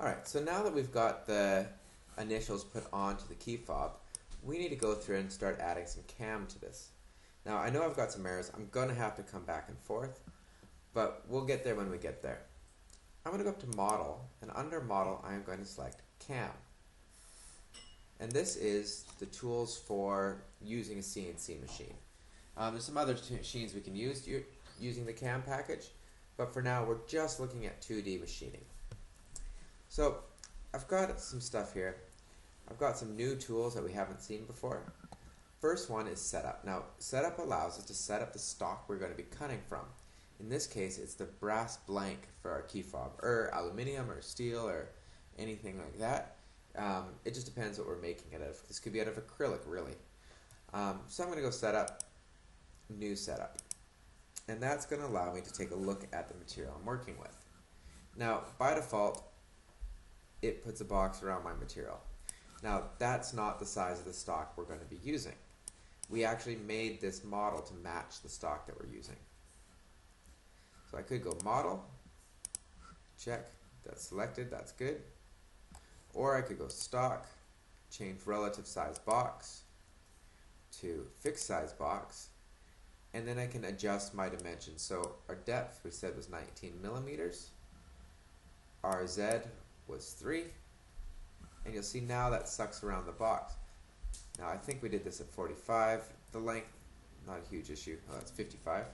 Alright, so now that we've got the initials put onto the key fob, we need to go through and start adding some cam to this. Now I know I've got some errors, I'm going to have to come back and forth, but we'll get there when we get there. I'm going to go up to Model, and under Model I am going to select Cam. And this is the tools for using a CNC machine. There's some other machines we can use using the cam package, but for now we're just looking at 2D machining. So I've got some stuff here. I've got some new tools that we haven't seen before. First one is Setup. Now Setup allows us to set up the stock we're going to be cutting from. In this case it's the brass blank for our key fob, or aluminium or steel or anything like that. It just depends what we're making it out of. This could be out of acrylic, really. So I'm going to go Setup, New Setup. And that's going to allow me to take a look at the material I'm working with. Now, by default, it puts a box around my material. Now, that's not the size of the stock we're going to be using. We actually made this model to match the stock that we're using. So I could go Model, check, that's selected, that's good. Or I could go Stock, change Relative Size Box to Fixed Size Box, and then I can adjust my dimensions. So our depth we said was 19 millimeters, our Z was 3, and you'll see now that sucks around the box. Now I think we did this at 45, the length, not a huge issue, oh that's 55.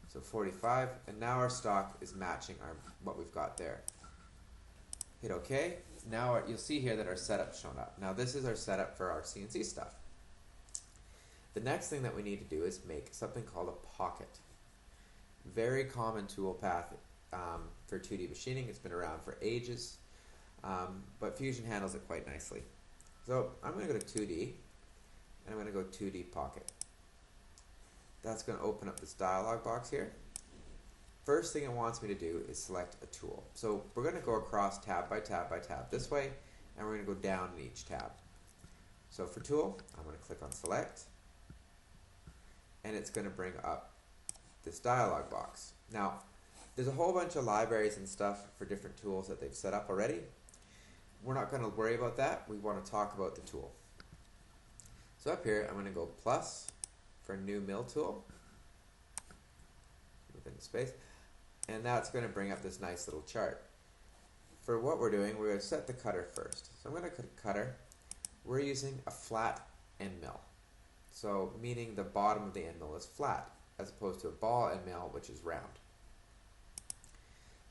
So 45, and now our stock is matching what we've got there. Hit OK. Now you'll see here that our setup's shown up. Now this is our setup for our CNC stuff. The next thing that we need to do is make something called a pocket. Very common tool path for 2D machining. It's been around for ages, but Fusion handles it quite nicely. So I'm going to go to 2D, and I'm going to go 2D pocket. That's going to open up this dialog box here. First thing it wants me to do is select a tool. So we're going to go across tab by tab by tab this way, and we're going to go down in each tab. So for tool, I'm going to click on select, and it's going to bring up this dialog box. Now, there's a whole bunch of libraries and stuff for different tools that they've set up already. We're not going to worry about that. We want to talk about the tool. So up here, I'm going to go plus for new mill tool within the space, and that's going to bring up this nice little chart. For what we're doing, we're going to set the cutter first. So I'm going to click cutter. We're using a flat end mill. So meaning the bottom of the end mill is flat, as opposed to a ball end mill, which is round.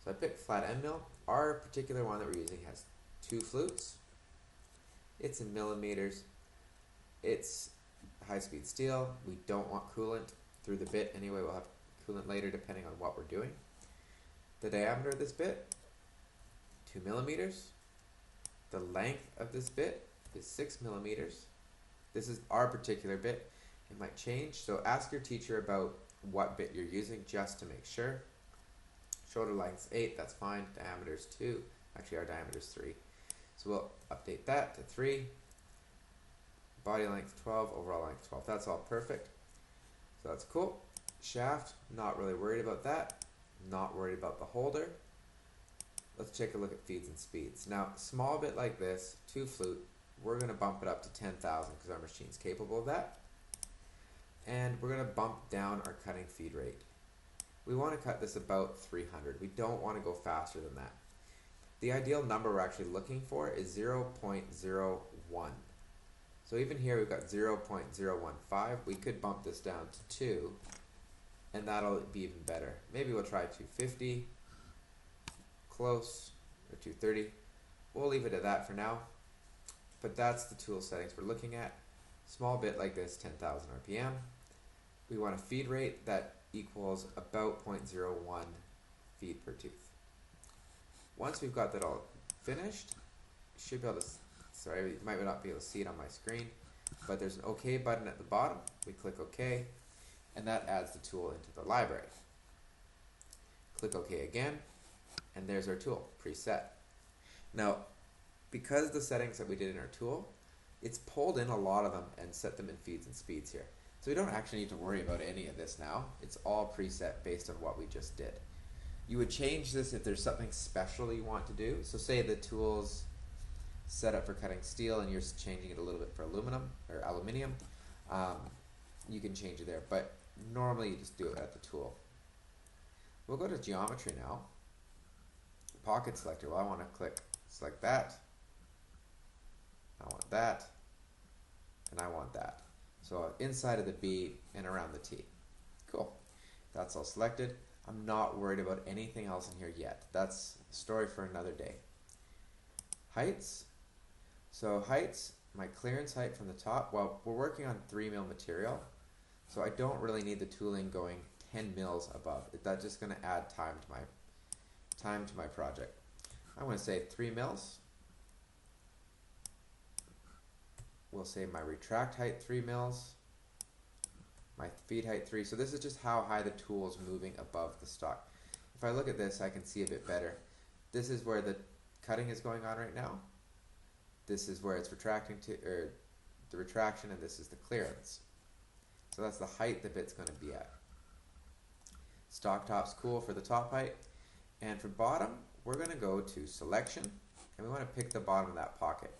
So I picked flat end mill. Our particular one that we're using has 2 flutes. It's in millimeters. It's high-speed steel. We don't want coolant through the bit anyway. We'll have coolant later depending on what we're doing. The diameter of this bit, 2 millimeters. The length of this bit is 6 millimeters. This is our particular bit. It might change, so ask your teacher about what bit you're using just to make sure. Shoulder length's 8, that's fine. Diameter's 2. Actually, our diameter's 3. So we'll update that to 3. Body length 12, overall length 12. That's all perfect. So that's cool. Shaft, not really worried about that. Not worried about the holder. Let's take a look at feeds and speeds. Now, small bit like this, 2 flute, we're going to bump it up to 10,000 because our machine's capable of that. And we're going to bump down our cutting feed rate. We want to cut this about 300. We don't want to go faster than that. The ideal number we're actually looking for is 0.01. So even here we've got 0.015. We could bump this down to 2, and that'll be even better. Maybe we'll try 250, close, or 230. We'll leave it at that for now. But that's the tool settings we're looking at. Small bit like this, 10,000 RPM. We want a feed rate that equals about 0.01 feed per tooth. Once we've got that all finished, you should be able to, sorry, you might not be able to see it on my screen, but there's an OK button at the bottom. We click OK, and that adds the tool into the library. Click OK again, and there's our tool, preset. Now, because the settings that we did in our tool, it's pulled in a lot of them and set them in feeds and speeds here. So we don't actually need to worry about any of this now. It's all preset based on what we just did. You would change this if there's something special you want to do. So say the tool's set up for cutting steel and you're changing it a little bit for aluminum or aluminium. You can change it there, but normally you just do it at the tool. We'll go to geometry now. Pocket selector. Well, I want to select that. I want that. And I want that. So inside of the B and around the T. Cool. That's all selected. I'm not worried about anything else in here yet. That's a story for another day. Heights. So heights, my clearance height from the top, well, we're working on 3mm material, so I don't really need the tooling going 10 mils above. That's just going to add time to my project. I'm going to say 3 mils. We'll say my retract height 3 mils. My feed height 3. So this is just how high the tool is moving above the stock. If I look at this, I can see a bit better. This is where the cutting is going on right now. This is where it's retracting to, or the retraction, and this is the clearance. So that's the height the bit's going to be at. Stock top's cool for the top height. And for bottom, we're going to go to selection, and we want to pick the bottom of that pocket.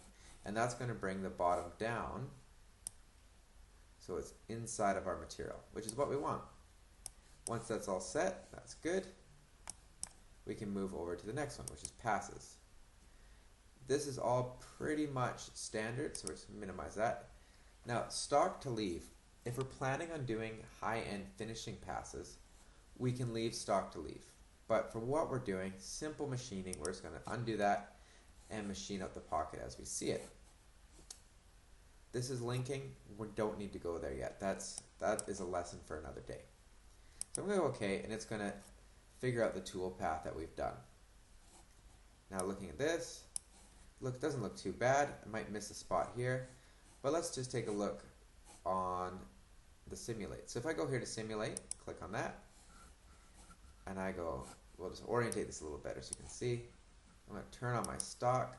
And that's going to bring the bottom down so it's inside of our material, which is what we want. Once that's all set, that's good. We can move over to the next one, which is passes. This is all pretty much standard, so we're just going to minimize that. Now, stock to leave. If we're planning on doing high-end finishing passes, we can leave stock to leave. But for what we're doing, simple machining, we're just going to undo that and machine up the pocket as we see it. This is linking. We don't need to go there yet. That is a lesson for another day. So I'm going to go OK, and it's going to figure out the tool path that we've done. Now looking at this, doesn't look too bad. I might miss a spot here, but let's just take a look on the simulate. So if I go here to simulate, click on that, and I go, we'll just orientate this a little better so you can see. I'm going to turn on my stock,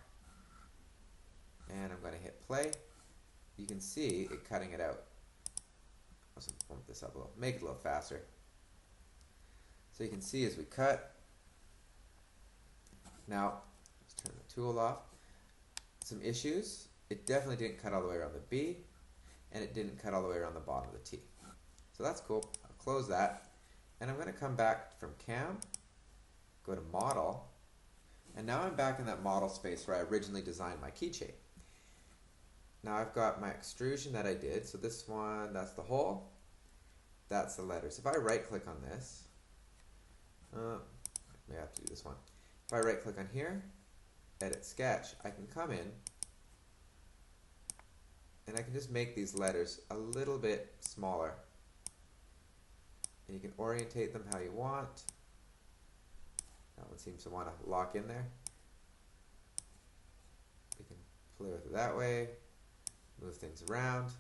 and I'm going to hit play. You can see it cutting it out. Let's bump this up a little, make it a little faster. So you can see as we cut. Now, let's turn the tool off. Some issues. It definitely didn't cut all the way around the B, and it didn't cut all the way around the bottom of the T. So that's cool. I'll close that, and I'm going to come back from cam, go to model, and now I'm back in that model space where I originally designed my keychain. Now I've got my extrusion that I did. So this one, that's the hole, that's the letters. If I right click on this, may have to do this one. If I right click on here, edit sketch, I can come in and I can just make these letters a little bit smaller. And you can orientate them how you want. That one seems to want to lock in there. We can play with it that way, move things around.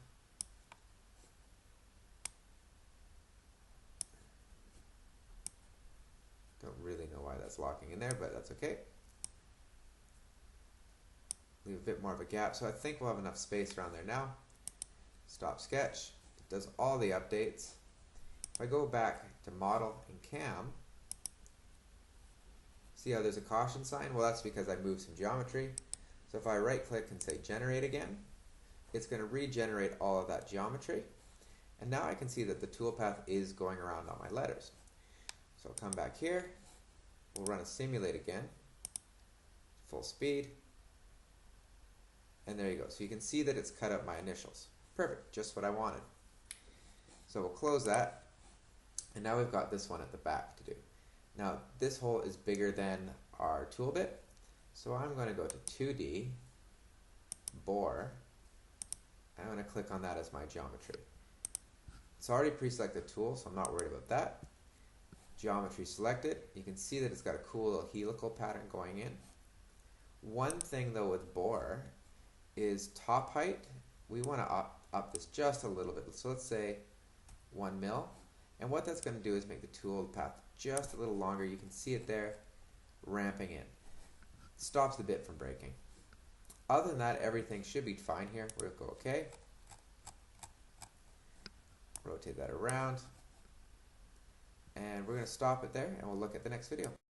Don't really know why that's locking in there, but that's okay. Leave a bit more of a gap, so I think we'll have enough space around there now. Stop sketch. It does all the updates. If I go back to model and cam, see how there's a caution sign? Well, that's because I moved some geometry. So if I right click and say generate again, it's going to regenerate all of that geometry. And now I can see that the toolpath is going around on my letters. So I'll come back here, we'll run a simulate again, full speed, and there you go. So you can see that it's cut up my initials. Perfect, just what I wanted. So we'll close that, and now we've got this one at the back to do. Now this hole is bigger than our tool bit, so I'm going to go to 2D, bore, and I'm going to click on that as my geometry. It's already pre-selected tool, so I'm not worried about that. Geometry selected. You can see that it's got a cool little helical pattern going in. One thing though with bore is top height. We want to up this just a little bit. So let's say 1 mil. And what that's going to do is make the tool path just a little longer. You can see it there ramping in. Stops the bit from breaking. Other than that, everything should be fine here. We'll go OK. Rotate that around. And we're going to stop it there, and we'll look at the next video.